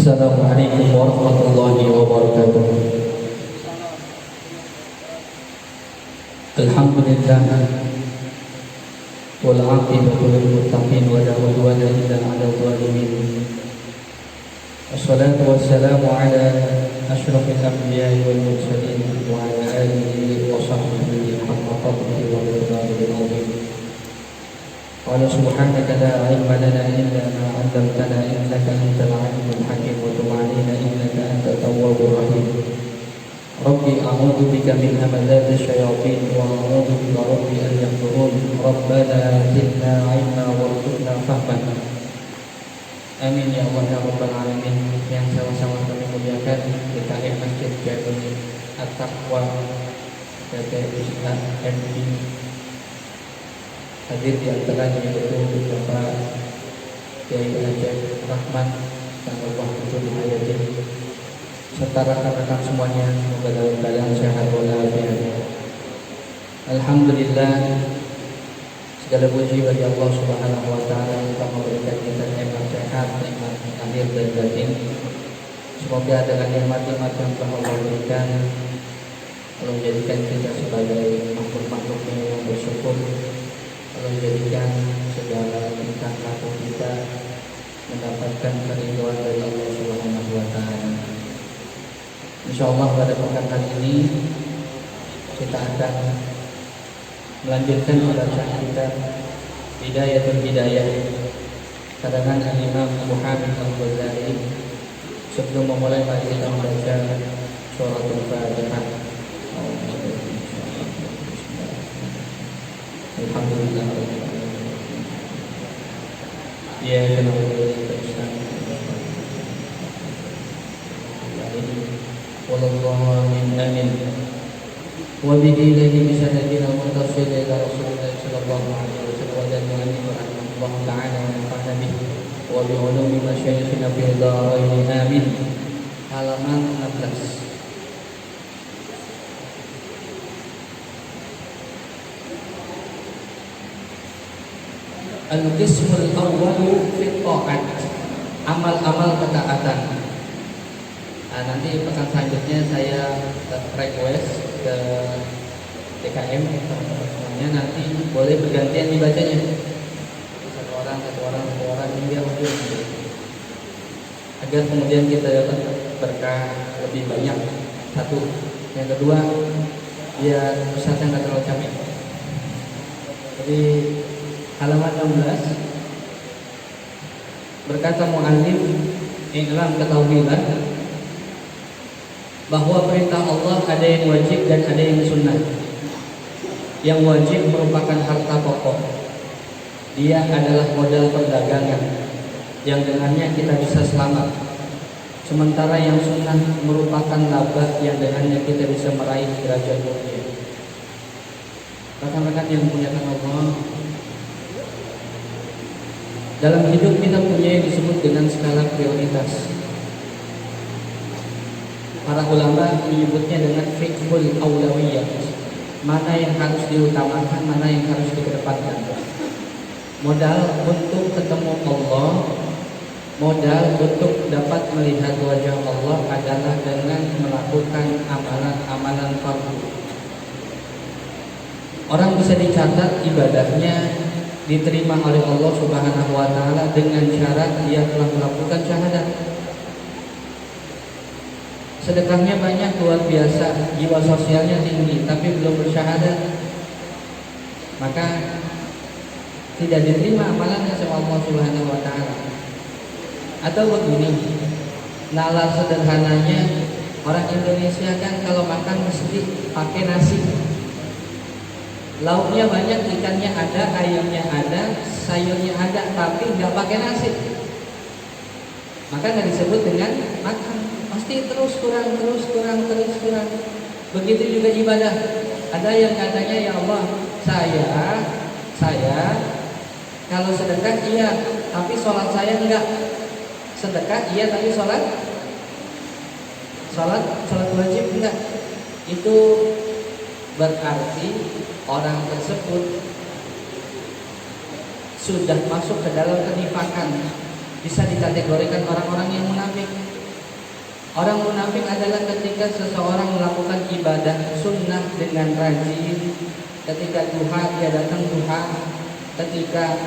Assalamualaikum warahmatullahi wabarakatuh. Alhamdulillah wal 'aqibatu lil muttaqin wa la 'udwana illa 'alal zalimin. Wassalatu wassalamu ala asyrafil anbiya'i wal mursalin wa ala alihi wa sahbihi haqqa qadrihi wa miqdarihi al-'azim. Qala subhanaka la 'ilma lana illa ma 'allamtana innaka antal 'alimul hakim wa tub 'alaina innaka antat tawwabur rahim. Rabbi a'udzu bika min hamazati syayatin wa a'udzu bika rabbi an yahdurun. Rabbana zidna 'ilma warzuqna fahman. Amin ya Allah ya rabbal alamin. Yang sama-sama kami muliakan DKM Masjid Jami At-Taqwa PT Usaha MD. Hadir di antaranya yaitu Bapak Kiai Aceh Rahman dan Allah Tuhan Hayatin serta rekan-rekan semuanya, semoga dalam keadaan sehat walafiat. Alhamdulillah, segala puji bagi Allah Subhanahu wa taala yang telah memberikan kita nikmat sehat, nikmat lahir dan batin. Semoga dengan nikmat-nikmat yang telah Allah berikan, Allah menjadikan kita sebagai makhluk-makhluknya yang bersyukur. Allah menjadikan segala tingkah laku kita mendapatkan keridhaan dari Allah Subhanahu wa taala. Insyaallah pada pekan kali ini kita akan melanjutkan bacaan kita Bidayatul Hidayah karangan Imam Muhammad Al-Ghazali. Sebelum memulai mari kita membaca suratul Fatihah. Alhamdulillah. Ya wallahu amin amin. Wa bidillahi bisanadina muttasil ila Rasulillah sallallahu alaihi wasallam wa jami'an rahmatullah ta'ala wa nafa'ana bihi wa bi ulumi masyayikhina fi dharain amin. Halaman 16. Al-qismul awwalu fit ta'at, amal-amal ketaatan. Nanti pekan selanjutnya saya request ke TKM semuanya, nanti boleh bergantian dibacanya. Satu orang biar lebih agar kemudian kita dapat berkah lebih banyak. Satu, yang kedua biar ustaznya nggak terlalu capek. Jadi halaman 16 berkata mu'allif, i'lam, ketahuilah bahwa perintah Allah ada yang wajib dan ada yang sunnah. Yang wajib merupakan harta pokok, dia adalah modal perdagangan yang dengannya kita bisa selamat. Sementara yang sunnah merupakan laba yang dengannya kita bisa meraih derajat mulia. Rekan-rekan yang dimuliakan Allah, dalam hidup kita punya yang disebut dengan skala prioritas. Para ulama menyebutnya dengan fiqhul aulawiyah. Mana yang harus diutamakan, mana yang harus dikedepankan. Modal untuk ketemu Allah, modal untuk dapat melihat wajah Allah adalah dengan melakukan amalan-amalan fardu. Orang bisa dicatat ibadahnya diterima oleh Allah Subhanahu wa taala dengan syarat dia telah melakukan syahadat. Sedekahnya banyak, luar biasa, jiwa sosialnya tinggi, tapi belum bersyahadat, maka tidak diterima amalannya sama Allah Subhanahu wa taala. Atau begini, nalar sederhananya, orang Indonesia kan kalau makan mesti pakai nasi. Lauknya banyak, ikannya ada, ayamnya ada, sayurnya ada, tapi nggak pakai nasi. Maka nggak disebut dengan makan. Pasti terus kurang. Begitu juga ibadah. Ada yang katanya, ya Allah, saya kalau sedekah iya, tapi sholat saya enggak. Sedekah iya, tapi sholat wajib enggak. Itu berarti orang tersebut sudah masuk ke dalam kenifakan, bisa dikategorikan orang-orang yang munafik. Orang munafik adalah ketika seseorang melakukan ibadah sunnah dengan rajin, ketika duha dia datang duha, ketika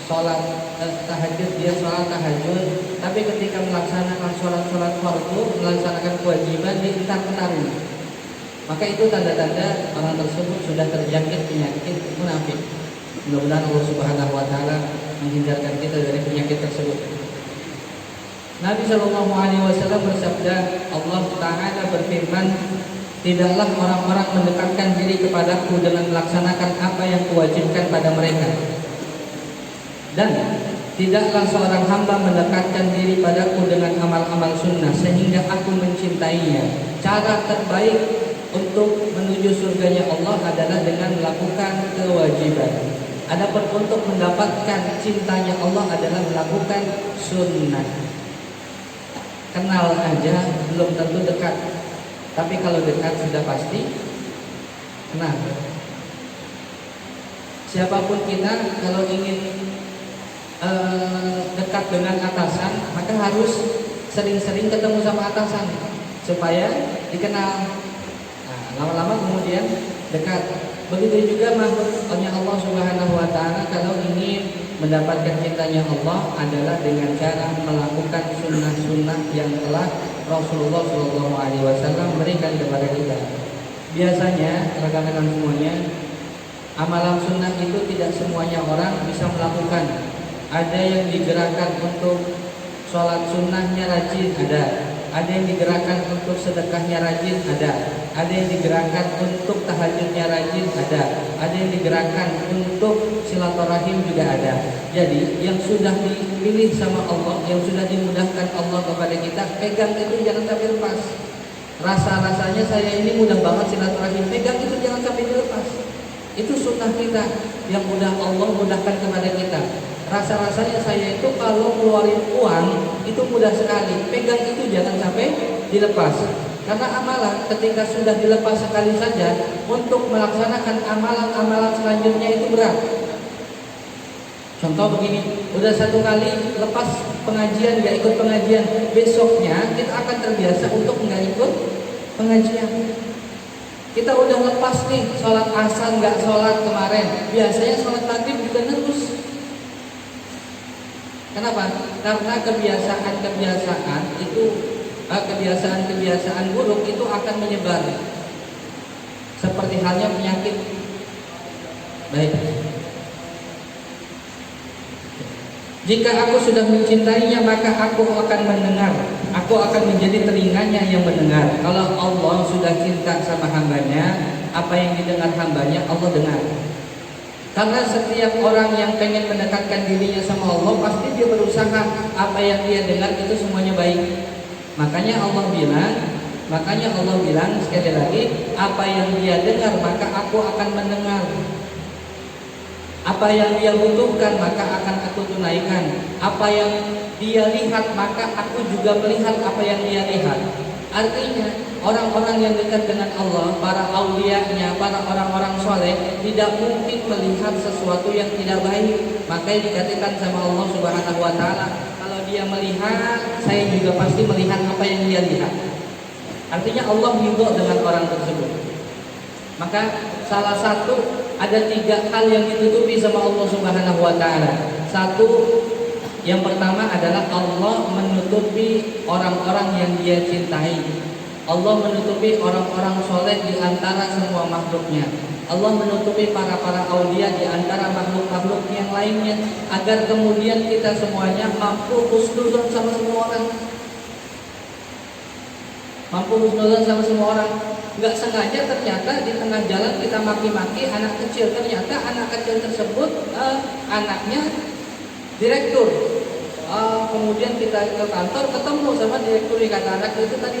sholat tahajud dia sholat tahajud, tapi ketika melaksanakan sholat fardu, melaksanakan kewajiban dia entar-entarin. Maka itu tanda-tanda orang tersebut sudah terjangkit penyakit munafik. Mudah-mudahan Allah Subhanahu wa taala menghindarkan kita dari penyakit tersebut. Nabi Shallallahu Alaihi Wasallam bersabda, Allah Taala berfirman, tidaklah orang-orang mendekatkan diri kepadaku dengan melaksanakan apa yang kuwajibkan pada mereka, dan tidaklah seorang hamba mendekatkan diri padaku dengan amal-amal sunnah sehingga aku mencintainya. Cara terbaik untuk menuju surganya Allah adalah dengan melakukan kewajiban. Adapun untuk mendapatkan cintanya Allah adalah melakukan sunnah. Kenal aja belum tentu dekat, tapi kalau dekat sudah pasti kenal. Siapapun kita kalau ingin dekat dengan atasan, maka harus sering-sering ketemu sama atasan supaya dikenal. Nah, lama-lama kemudian dekat. Begitu juga makhluknya Allah Subhanahu wa taala kalau ingin mendapatkan cintanya Allah adalah dengan cara melakukan sunnah-sunnah yang telah Rasulullah SAW berikan kepada kita. Biasanya rekan-rekan semuanya, amalan sunnah itu tidak semuanya orang bisa melakukan. Ada yang digerakkan untuk sholat sunnahnya rajin, ada yang digerakkan untuk sedekahnya rajin, ada yang digerakkan untuk tahajudnya rajin, ada yang digerakkan untuk silaturahim juga ada. Jadi yang sudah dipilih sama Allah, yang sudah dimudahkan Allah kepada kita, pegang itu jangan sampai lepas. Rasa-rasanya saya ini mudah banget silaturahim, pegang itu jangan sampai dilepas. Itu sunnah kita yang mudah Allah mudahkan kepada kita. Rasa-rasanya saya itu kalau keluarin uang itu mudah sekali, pegang itu jangan sampai dilepas. Karena amalan ketika sudah dilepas sekali saja, untuk melaksanakan amalan-amalan selanjutnya itu berat. Contoh begini, udah satu kali lepas pengajian, nggak ikut pengajian, besoknya kita akan terbiasa untuk nggak ikut pengajian. Kita udah lepas nih, sholat asar nggak sholat kemarin, biasanya sholat maghrib juga nerus. Kenapa? Karena kebiasaan-kebiasaan itu, kebiasaan-kebiasaan buruk itu akan menyebar. Seperti halnya penyakit. Baik. Jika aku sudah mencintainya, maka aku akan mendengar. Aku akan menjadi telinganya yang mendengar. Kalau Allah sudah cinta sama hambanya, apa yang didengar hambanya Allah dengar. Karena setiap orang yang pengen mendekatkan dirinya sama Allah, pasti dia berusaha apa yang dia dengar itu semuanya baik. Makanya Allah bilang sekali lagi, apa yang dia dengar maka aku akan mendengar. Apa yang dia butuhkan maka akan aku tunaikan. Apa yang dia lihat maka aku juga melihat apa yang dia lihat. Artinya orang-orang yang dekat dengan Allah, para aulianya, para orang-orang soleh tidak mungkin melihat sesuatu yang tidak baik. Makanya dikatakan sama Allah Subhanahu wa taala, kalau dia melihat, saya juga pasti melihat apa yang dia lihat. Artinya Allah ridho dengan orang tersebut. Maka salah satu, ada 3 hal yang ditutupi sama Allah Subhanahu wa taala. Satu, yang pertama adalah Allah menutupi orang-orang yang dia cintai. Allah menutupi orang-orang soleh di antara semua makhluknya. Allah menutupi para aulia di antara makhluk-makhluk yang lainnya, agar kemudian kita semuanya mampu husnuzon sama semua orang. Mampu husnuzon sama semua orang. Nggak sengaja ternyata di tengah jalan kita maki-maki anak kecil, ternyata anak kecil tersebut anaknya direktur. Kemudian kita ke kantor ketemu sama direktur, kata anak itu tadi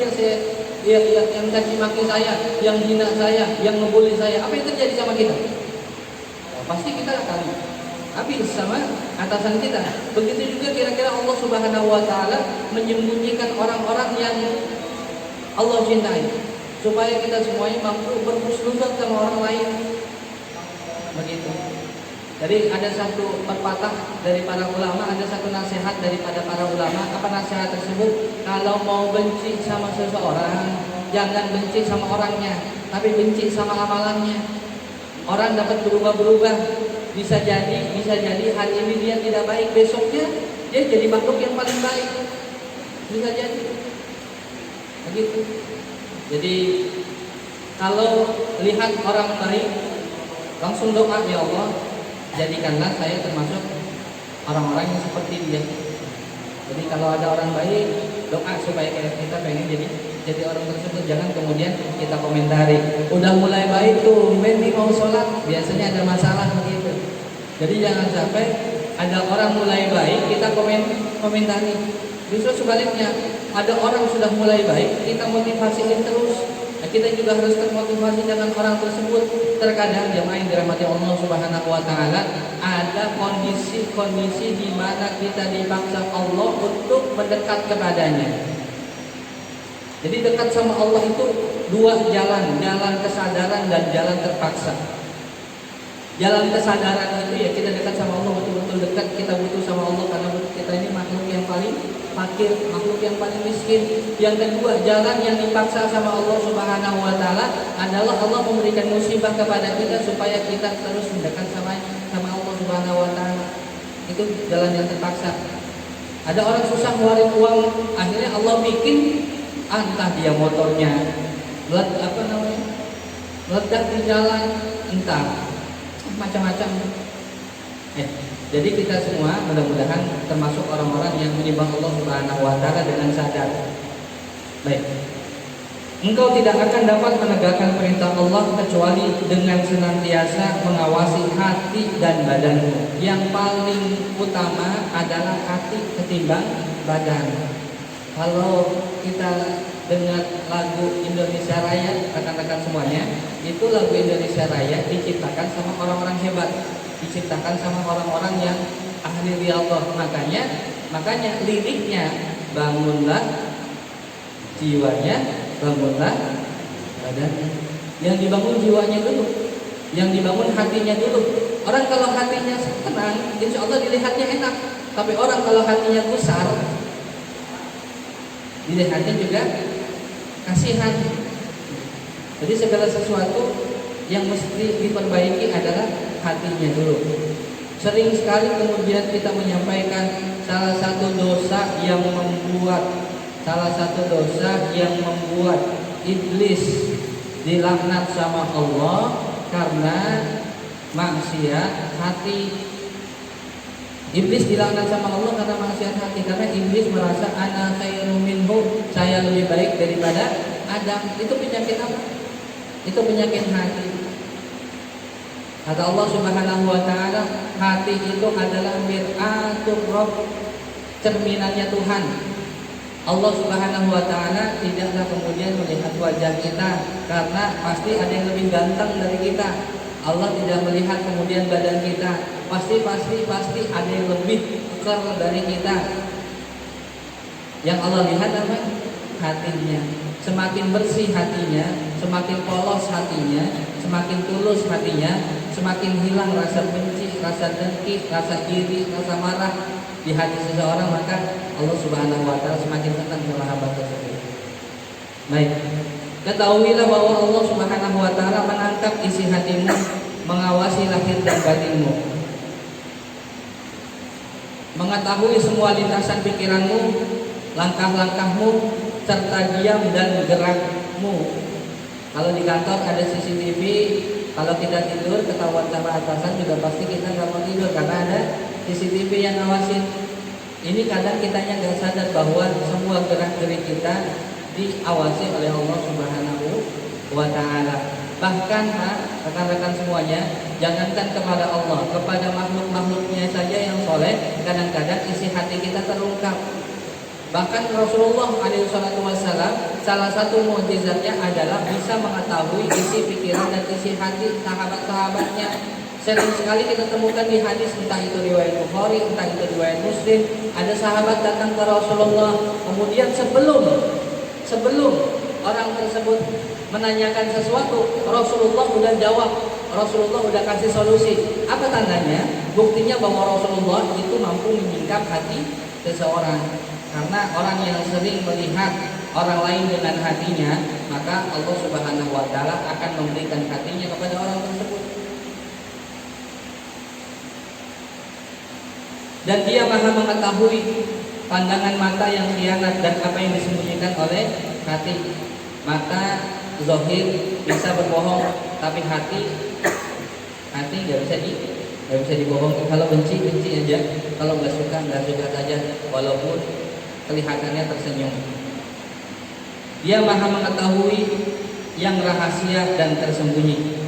yang caci maki saya, yang hina saya, yang ngebully saya. Apa yang terjadi sama kita? Pasti kita akan habis sama atasan kita. Begitu juga kira-kira Allah Subhanahu wa taala menyembunyikan orang-orang yang Allah cintai, supaya kita semuanya mampu berhusnuzon sama orang lain. Begitu. Jadi ada satu pepatah dari para ulama, ada satu nasihat daripada para ulama. Apa nasihat tersebut? Kalau mau benci sama seseorang, jangan benci sama orangnya, tapi benci sama amalannya. Orang dapat berubah-berubah. Bisa jadi hari ini dia tidak baik, besoknya dia jadi makhluk yang paling baik. Bisa jadi begitu. Jadi kalau lihat orang baik, langsung doa, ya Allah, jadikanlah saya termasuk orang-orang yang seperti dia. Jadi kalau ada orang baik, doa supaya kita pengen jadi orang tersebut. Jangan kemudian kita komentari, udah mulai baik tuh, nih mau sholat, biasanya ada masalah begitu. Jadi jangan sampai ada orang mulai baik kita komentari. Justru sebaliknya, ada orang sudah mulai baik, kita motivasiin terus. Nah, kita juga harus termotivasi dengan orang tersebut. Terkadang jemaah yang dirahmati Allah Subhanahu wa taala, ada kondisi di mana kita dipaksa Allah untuk mendekat kepadanya. Jadi dekat sama Allah itu dua jalan kesadaran dan jalan terpaksa. Jalan kesadaran itu ya kita dekat sama Allah, betul-betul dekat, kita butuh sama Allah karena kita ini makhluk yang paling fakir, makhluk yang paling miskin. Yang kedua, jalan yang dipaksa sama Allah Subhanahu wa taala adalah Allah memberikan musibah kepada kita supaya kita terus mendekat sama Allah Subhanahu wa taala. Itu jalan yang terpaksa. Ada orang susah ngeluarin uang, akhirnya Allah bikin entah dia motornya meledak di jalan, entah macam-macam. Jadi kita semua mudah-mudahan termasuk orang-orang yang menyembah Allah Subhanahu wa taala dengan sadar. Baik. Engkau tidak akan dapat menegakkan perintah Allah kecuali dengan senantiasa mengawasi hati dan badanmu. Yang paling utama adalah hati ketimbang badan. Kalau kita dengar lagu Indonesia Raya, rekan-rekan semuanya, itu lagu Indonesia Raya diciptakan sama orang-orang hebat, diciptakan sama orang-orang yang ahli riyadhah. Makanya liriknya, bangunlah jiwanya, bangunlah badannya. Yang dibangun jiwanya dulu, yang dibangun hatinya dulu. Orang kalau hatinya tenang, insya Allah dilihatnya enak. Tapi orang kalau hatinya gusar, dilihatnya juga kasihan. Jadi segala sesuatu yang mesti diperbaiki adalah hatinya dulu. Sering sekali kemudian kita menyampaikan salah satu dosa yang membuat iblis dilaknat sama Allah karena maksiat hati. Iblis dilaknat sama Allah karena maksiat hati, karena iblis merasa ana khairum minhu, saya lebih baik daripada Adam. Itu penyakit apa? Itu penyakit hati. Kata Allah Subhanahu wa taala, hati itu adalah mir'atul Rabb, cerminannya Tuhan. Allah Subhanahu wa taala tidaklah kemudian melihat wajah kita karena pasti ada yang lebih ganteng dari kita. Allah tidak melihat kemudian badan kita. Pasti ada yang lebih kekar dari kita. Yang Allah lihat apa? Hatinya. Semakin bersih hatinya, semakin polos hatinya, semakin tulus hatinya, semakin hilang rasa benci, rasa dengki, rasa iri, rasa marah di hati seseorang, maka Allah Subhanahu wa taala semakin senang sama hamba tersebut. Baik. Ketahuilah bahwa Allah Subhanahu wa taala menangkap isi hatimu, mengawasi lahir dan batinmu, mengetahui semua lintasan pikiranmu, langkah-langkahmu, serta diam dan gerakmu. Kalau di kantor ada CCTV, kalau kita tidur ketahuan sama atasan juga pasti kita nggak mau tidur karena ada CCTV yang ngawasin. Ini kadang kitanya nggak sadar bahwa semua gerak-gerik kita diawasi oleh Allah Subhanahu wa taala. Bahkan rekan-rekan semuanya, jangankan kepada Allah, kepada makhluk-makhluknya saja yang soleh, kadang-kadang isi hati kita terungkap. Bahkan Rasulullah SAW salah satu mukjizatnya adalah bisa mengetahui isi pikiran dan isi hati sahabat-sahabatnya. Sering sekali kita temukan di hadis, entah itu riwayat Bukhari, entah itu riwayat Muslim, ada sahabat datang ke Rasulullah, kemudian sebelum orang tersebut menanyakan sesuatu, Rasulullah udah jawab, Rasulullah udah kasih solusi. Apa Apa tandanya? Buktinya bahwa Rasulullah itu mampu menyingkap hati seseorang. Karena orang yang sering melihat orang lain dengan hatinya, maka Allah Subhanahu wa taala akan memberikan hatinya kepada orang tersebut. Dan dia Maha mengetahui pandangan mata yang khianat dan apa yang disembunyikan oleh hati. Mata zahir bisa berbohong, tapi hati nggak bisa dibohongi. Kalau benci aja, kalau nggak suka saja, walaupun kelihatannya tersenyum. Dia Maha mengetahui yang rahasia dan tersembunyi.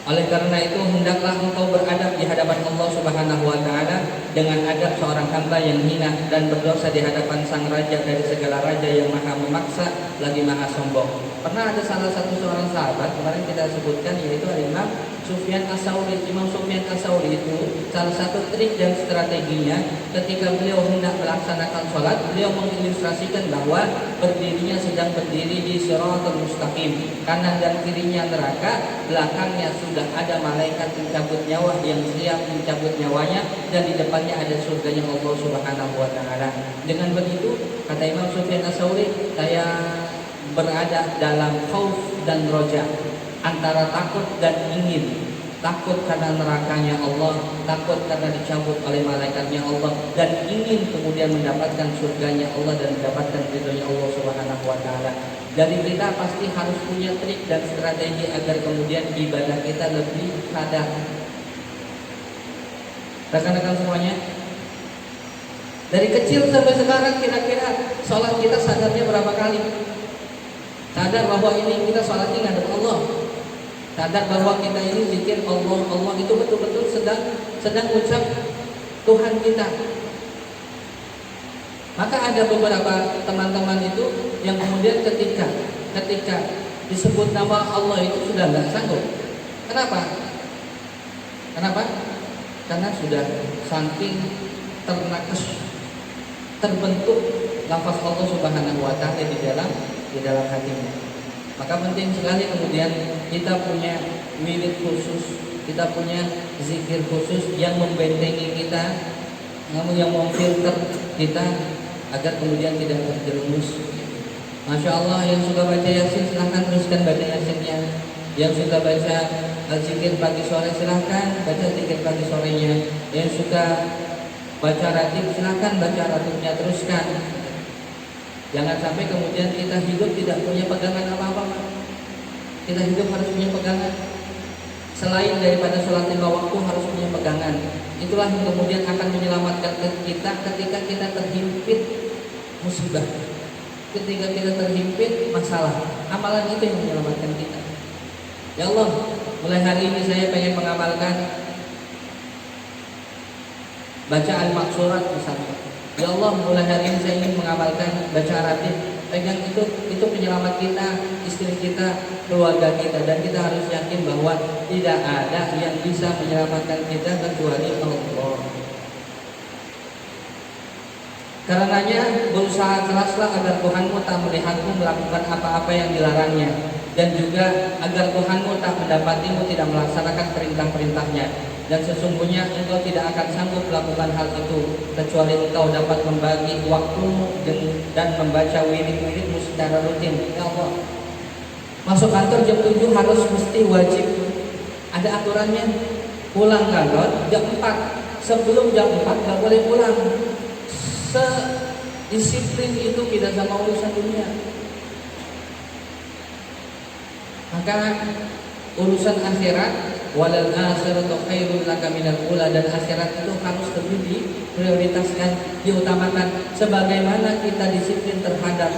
Oleh karena itu hendaklah engkau beradab di hadapan Allah Subhanahu wa taala dengan adab seorang hamba yang hina dan berdosa di hadapan sang raja dari segala raja yang maha memaksa lagi maha sombong. Pernah ada salah satu seorang sahabat kemarin kita sebutkan, yaitu Imam Sufyan Ats-Tsauri. Imam Sufyan Ats-Tsauri itu salah satu trik dan strateginya ketika beliau hendak melaksanakan sholat, beliau mengilustrasikan bahwa berdirinya sedang berdiri di Shiratal Mustaqim, kanan dan kirinya neraka, belakangnya sudah ada malaikat mencabut nyawa yang siap mencabut nyawanya, dan di depannya ada surganya Allah Subhanahu wa taala. Dengan begitu, kata Imam Sufyan Ats-Tsauri, saya berada dalam khauf dan roja, antara takut dan ingin. Takut karena nerakanya Allah, takut karena dicabut oleh malaikatnya Allah, dan ingin kemudian mendapatkan surganya Allah dan mendapatkan ridhonya Allah Subhanahu wa taala. Jadi kita pasti harus punya trik dan strategi agar kemudian ibadah kita lebih sadar. Rekan-rekan semuanya, dari kecil sampai sekarang kira-kira sholat kita sadarnya berapa kali? Sadar bahwa ini kita sholatnya ngadep Allah. Sadar bahwa kita ini zikir Allah itu betul-betul sedang ucap Tuhan kita. Maka ada beberapa teman-teman itu yang kemudian ketika disebut nama Allah itu sudah nggak sanggup. Kenapa? Karena sudah saking terbentuk lafaz Allah Subhanahu wa taala di dalam hatinya. Maka penting sekali kemudian kita punya wirid khusus, kita punya zikir khusus yang membentengi kita, yang memfilter kita agar kemudian tidak terjerumus. Masya Allah, yang suka baca Yasin silahkan teruskan baca Yasinnya. Yang suka baca zikir pagi sore silahkan baca zikir pagi sorenya. Yang suka baca ratib silahkan baca ratibnya teruskan. Jangan sampai kemudian kita hidup tidak punya pegangan apa-apa. Kita hidup harus punya pegangan. Selain daripada sholat 5 waktu harus punya pegangan. Itulah yang kemudian akan menyelamatkan kita ketika kita terhimpit musibah, ketika kita terhimpit masalah. Amalan itu yang menyelamatkan kita. Ya Allah, mulai hari ini saya pengen mengamalkan baca al-maksurat misalnya. Ya Allah, mulai hari ini saya ingin mengamalkan baca ratib. Pegang itu penyelamat kita, istri kita, keluarga kita, dan kita harus yakin bahwa tidak ada yang bisa menyelamatkan kita kecuali Allah. Karenanya berusaha keraslah agar Tuhanmu tak melihatmu melakukan apa-apa yang dilarangnya, dan juga agar Tuhanmu tak mendapatimu tidak melaksanakan perintah-perintahnya. Dan sesungguhnya engkau tidak akan sanggup melakukan hal itu kecuali engkau dapat membagi waktumu dan membaca wirid-wiridmu secara rutin. Ya Allah, masuk kantor jam 7 harus mesti wajib, ada aturannya. Pulang kantor jam 4, sebelum jam 4 gak boleh pulang. Sedisiplin itu kita sama urusan dunia. Maka urusan akhirat, walal akhiratu khairul laka minal ula, dan akhirat itu harus lebih diprioritaskan, diutamakan. Sebagaimana kita disiplin terhadap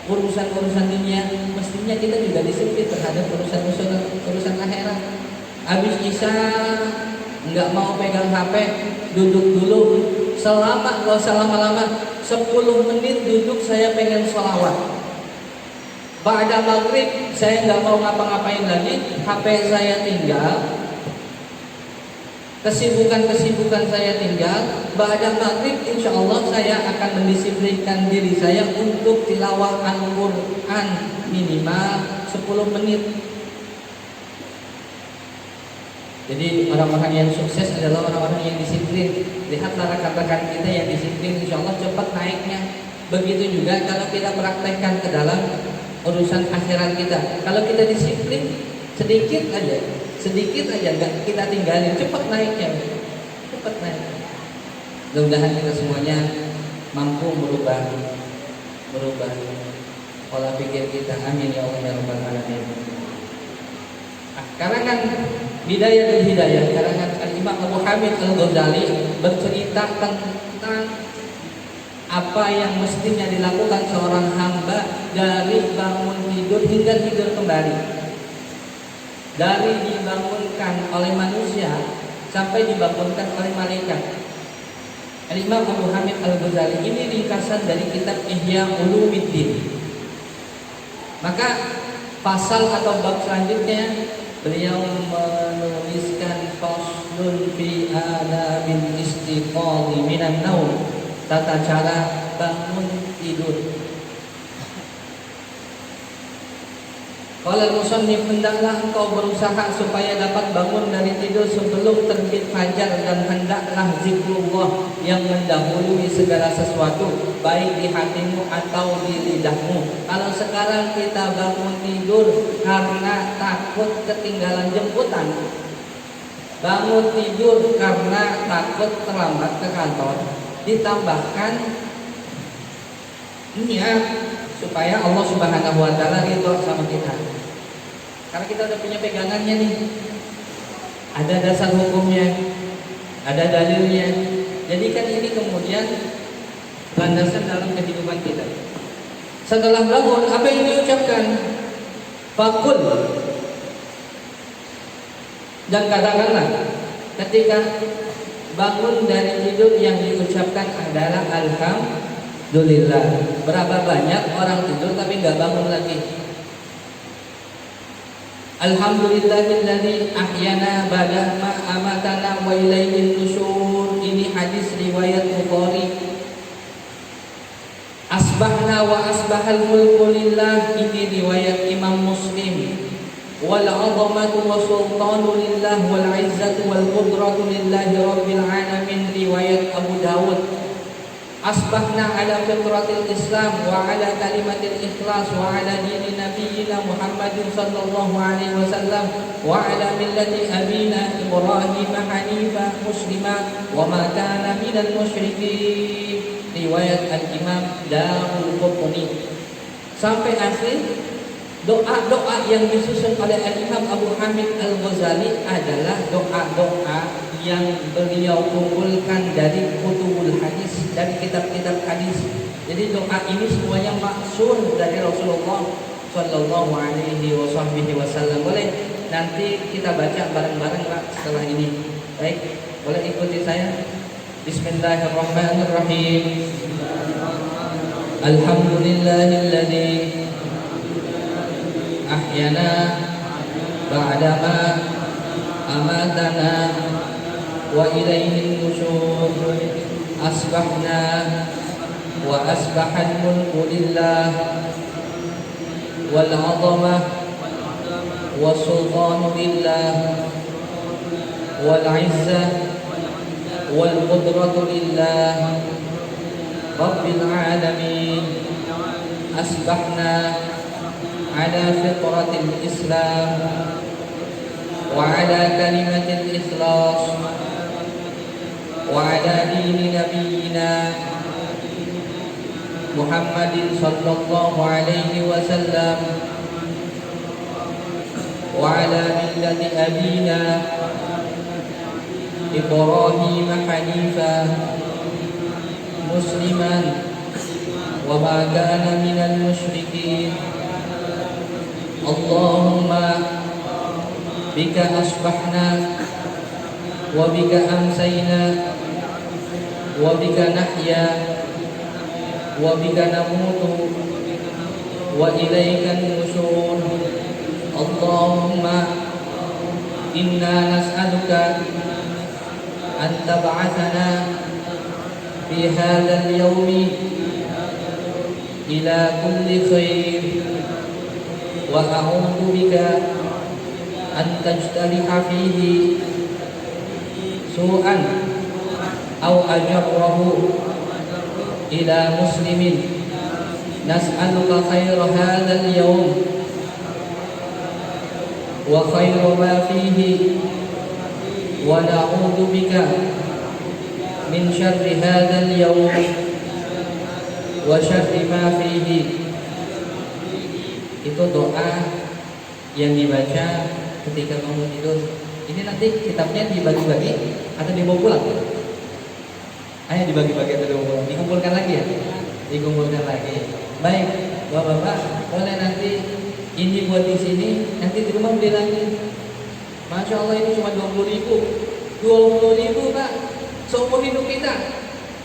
urusan-urusan dunia, mestinya kita juga disiplin terhadap urusan akhirat. Habis isya nggak mau pegang HP, duduk dulu selama, nggak usah lama-lama, 10 menit duduk, saya pengen sholawat. Ba'da maghrib saya nggak mau ngapa-ngapain lagi, HP saya tinggal, kesibukan saya tinggal. Ba'da maghrib insya Allah saya akan mendisiplinkan diri saya untuk tilawah Al-Quran minimal 10 menit. Jadi orang-orang yang sukses adalah orang-orang yang disiplin. Lihatlah rekan-rekan kita yang disiplin, insya Allah cepat naiknya. Begitu juga kalau kita praktekkan ke dalam urusan akhirat kita. Kalau kita disiplin, sedikit aja nggak kita tinggalin, cepat naiknya, cepat naik. Mudah-mudahan kita semuanya mampu merubah pola pikir kita. Amin ya Allah ya Rabbal Alamin. Karangan Bidayatul Hidayah, karangan Al-Imam Abu Hamid Al-Ghazali bercerita tentang apa yang mestinya dilakukan seorang hamba dari bangun tidur hingga tidur kembali. Dari dibangunkan oleh manusia sampai dibangunkan oleh malaikat. Al-Imam Abu Hamid Al-Ghazali ini ringkasan dari kitab Ihya Ulumuddin. Maka pasal atau bab selanjutnya beliau menuliskan faslun fi adabil istiqadhi minan naum, tata cara bangun tidur. Qala al-musannif, hendaklah engkau berusaha supaya dapat bangun dari tidur sebelum terbit fajar, dan hendaklah zikrullah yang mendahului segala sesuatu, baik di hatimu atau di lidahmu. Kalau sekarang kita bangun tidur karena takut ketinggalan jemputan, bangun tidur karena takut terlambat ke kantor, ditambahkan niat supaya Allah Subhanahu wa taala ridho sama kita. Karena kita udah punya pegangannya nih. Ada dasar hukumnya, ada dalilnya. Jadi kan ini kemudian landasan dalam kehidupan kita. Setelah bangun, apa yang diucapkan? Fakul. Dan katakanlah ketika bangun dari tidur yang diucapkan adalah alhamdulillah. Berapa banyak orang tidur tapi nggak bangun lagi? Alhamdulillahilladzi ahyana ba'da ma amatana wa ilaihin nusyur. Ini hadis riwayat Bukhari. Asbahna wa asbahal mulku lillah. Ini riwayat Imam Muslim. Wal 'azamatu wa sultanu lillah wal 'izzatu wal qudratu lillahi rabbil alamin. Riwayat Abu Dawud. Asbahna ala fitratil Islam wa ala kalimatil ikhlas wa ala dini nabiyyina Muhammadin sallallahu alaihi wasallam wa ala millati abina Ibrahim hanifa muslima wa ma kana minal musyrikin. Riwayat Al-Imam Daraqutni. Sampai akhir doa-doa yang disusun oleh Al-Imam Abu Hamid Al-Ghazali adalah doa-doa yang beliau kumpulkan dari kutubul hadis, dari kitab-kitab hadis. Jadi doa ini semuanya maksur dari Rasulullah Sallallahu Alaihi Wasallam. Boleh nanti kita baca bareng-bareng Pak setelah ini. Baik, boleh ikuti saya. Bismillahirrahmanirrahim. Alhamdulillahilladzi ahyana ba'dama amatana wa ilaihin nusyur. Asbahna wa asbahal mulku lillah wal 'azamah wa sultanu lillah wal 'izzah wal qudratu lillah rabbil alamin. Asbahna ala fitratil Islam wa ala kalimatil ikhlas wa ala dini nabiyyina Muhammadin sallallahu alaihi wasallam wa ala millati abina Ibrahim hanifa musliman wa ma kana minal musyrikin. Allahumma bika asbahna wa bika amsayna wa bika nahya wa bika namutu wa ilaikan nusyur. Allahumma inna nas'aluka an tab'athana fi hadzal yawmi ila kulli khair wa a'udzu bika an tajtaliha fihi su'an aw ajarrahu ila muslimin nas'aluka khaira hadzal yawm wa khaira ma fihi wa na'udzu bika min syarri hadzal yawm wa syarri ma fihi. Itu doa yang dibaca ketika bangun tidur. Ini nanti kitabnya dibagi-bagi atau dibawa pulang? Ayo dibagi-bagi atau dibawa pulang? Dikumpulkan lagi ya? Dikumpulkan lagi. Baik, bapak-bapak, boleh nanti ini buat di sini, nanti di rumah beli lagi. Masya Allah, ini cuma 20.000. 20.000 Pak, seumur hidup kita.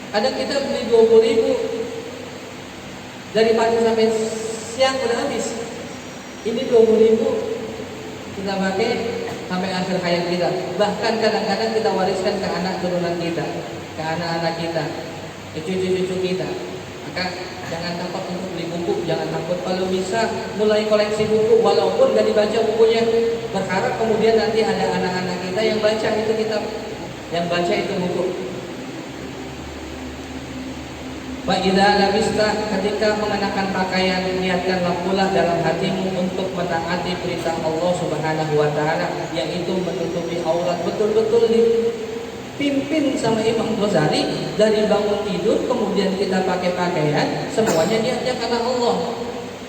Kadang kita beli 20.000 dari pagi sampai siang udah habis. Ini 20.000 kita pakai sampai akhir hayat kita. Bahkan kadang-kadang kita wariskan ke anak turunan kita, ke anak-anak kita, ke cucu-cucu kita. Maka jangan takut untuk beli buku, jangan takut. Kalau bisa mulai koleksi buku, walaupun gak dibaca bukunya, berharap kemudian nanti ada anak-anak kita yang baca itu kitab, yang baca itu buku. Wa idza labista, ketika mengenakan pakaian, niatkanlah pula dalam hatimu untuk mentaati perintah Allah Subhanahu wa taala, yaitu menutupi aurat. Betul-betul dipimpin sama Imam Ghazali dari bangun tidur kemudian kita pakai pakaian, semuanya niatnya karena Allah.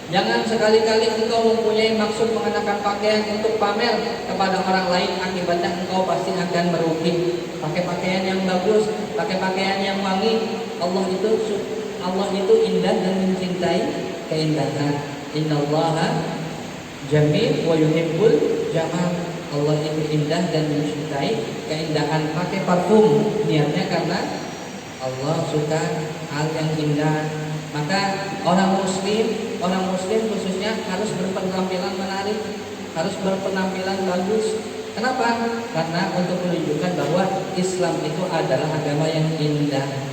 Jangan sekali-kali engkau mempunyai maksud mengenakan pakaian untuk pamer kepada orang lain, akibatnya engkau pasti akan merugi. Pakai pakaian yang bagus, pakai pakaian yang wangi. Allah itu indah dan mencintai keindahan. Innallaha jamil wa yuhibbul jamal. Allah itu indah dan mencintai keindahan. Pakai parfum niatnya karena Allah suka hal yang indah. Maka orang muslim khususnya harus berpenampilan menarik, harus berpenampilan bagus. Kenapa? Karena untuk menunjukkan bahwa Islam itu adalah agama yang indah.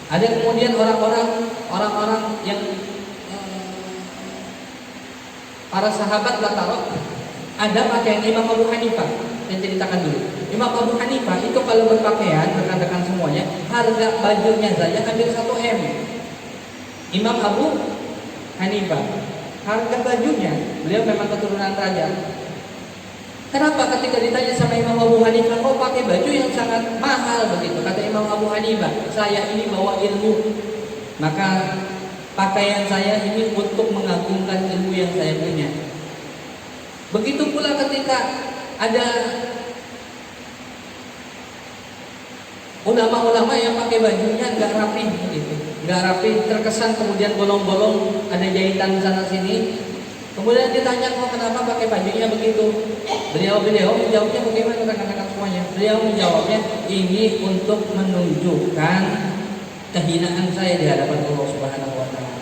Ada kemudian orang-orang yang para sahabat Latarok, ada pakaian Imam Abu Hanifah. Saya ceritakan dulu. Imam Abu Hanifah itu kalau berpakaian, rekan-rekan semuanya, harga bajunya saja hampir 1 M. Imam Abu Hanifah, harga bajunya, beliau memang keturunan raja. Kenapa ketika ditanya sama Imam Abu Hanifah, kok pakai baju yang sangat mahal begitu? Kata Imam Abu Hanifah, saya ini bawa ilmu, maka pakaian saya ini untuk mengagungkan ilmu yang saya punya. Begitu pula ketika ada ulama-ulama yang pakai bajunya nggak rapi begitu, nggak rapi, terkesan kemudian bolong-bolong, ada jahitan sana sini. Kemudian ditanya, kok kenapa pakai bajunya begitu? Beliau menjawabnya bagaimana rekan-rekan semuanya? Beliau menjawabnya, ini untuk menunjukkan kehinaan saya di hadapan Allah Subhanahu wa taala.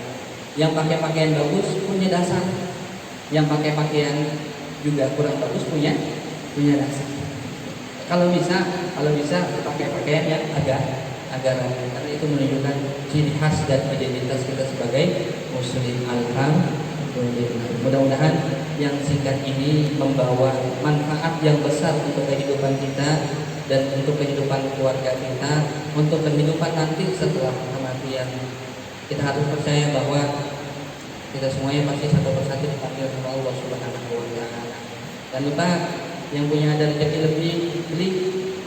Yang pakai pakaian bagus punya dasar, yang pakai pakaian juga kurang bagus punya dasar. Kalau bisa pakai pakaian yang agak rapi, karena itu menunjukkan ciri khas dan identitas kita sebagai muslim. Alhamdulillah. Mudah-mudahan yang singkat ini membawa manfaat yang besar untuk kehidupan kita dan untuk kehidupan keluarga kita, untuk kehidupan nanti setelah kematian. Kita harus percaya bahwa kita semuanya pasti satu persatu dipanggil oleh Allah Subhanahu wa taala. Dan lupa yang punya ada rezeki lebih, beli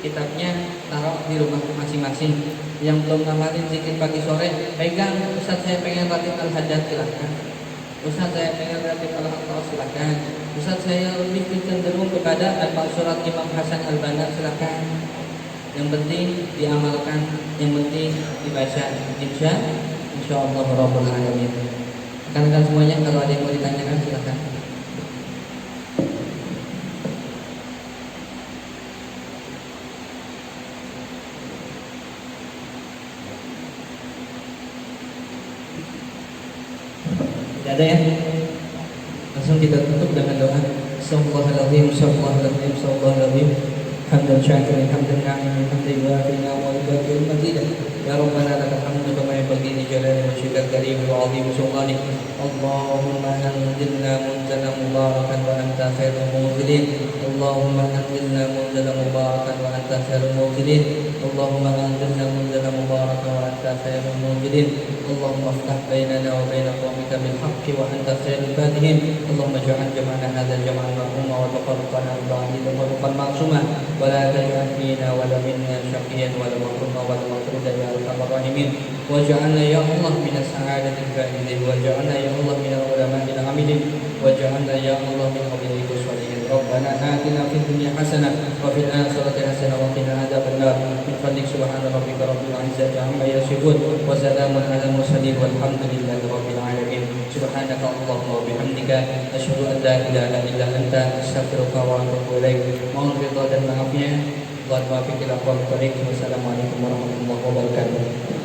kitabnya, taruh di rumah masing-masing. Yang belum ngamalin zikir pagi sore, pegang. Ustaz, saya pengen latih al-hajat, silahkan. Ustaz, saya pengen latih al-aqsa, silahkan. Ustaz, saya lebih cenderung kepada al-Surat Imam Hasan al-Banna, silahkan. Yang penting diamalkan, yang penting dibaca. Insya Allah Rabbul Alamin. Rekan-rekan semuanya, kalau ada yang mau ditanyakan silahkan. Ada ya? Langsung kita tutup dengan doa. Subhanallahim, subhanallahim, subhanallahim. Hamdan syakirin, hamdan na'imin, hamdan wafi'na wa ibadil madidah. يا ربنا لك الحمد كما ينبغي لجلال وجهك الكريم وعظيم سلطانك. اللهم أنزلنا منزلا مباركا وأنت خير المنزلين. اللهم أنزلنا منزلا مباركا وأنت خير المنزلين. اللهم أنزلنا منزلا مباركا وأنت خير المنزلين. اللهم افتح بيننا وبين قومك بالحق وأنت خير الفاتحين. اللهم اجعل جمعنا هذا جمعا مرحوما وتفرقنا من بعده تفرقا معصوما ولا تجعل فينا ولا منا شقيا ولا محروما ولا مطرودا يا أرحم الراحمين. واجعلنا يا الله من السعادة الفائزين. واجعلنا يا الله من العلماء العاملين. واجعلنا يا الله من أوليائك الصالحين. ربنا آتنا في الدنيا حسنة وفي الآخرة حسنة وقنا عذاب النار. من فضلك سبحان ربك رب العزة عما يصفون وسلام على المرسلين والحمد لله رب العالمين. سبحانك اللهم وبحمدك أشهد أن لا إله إلا أنت أستغفرك وأتوب إليك. Mohon ridha dan maafnya. Wassalamualaikum warahmatullahi wabarakatuh.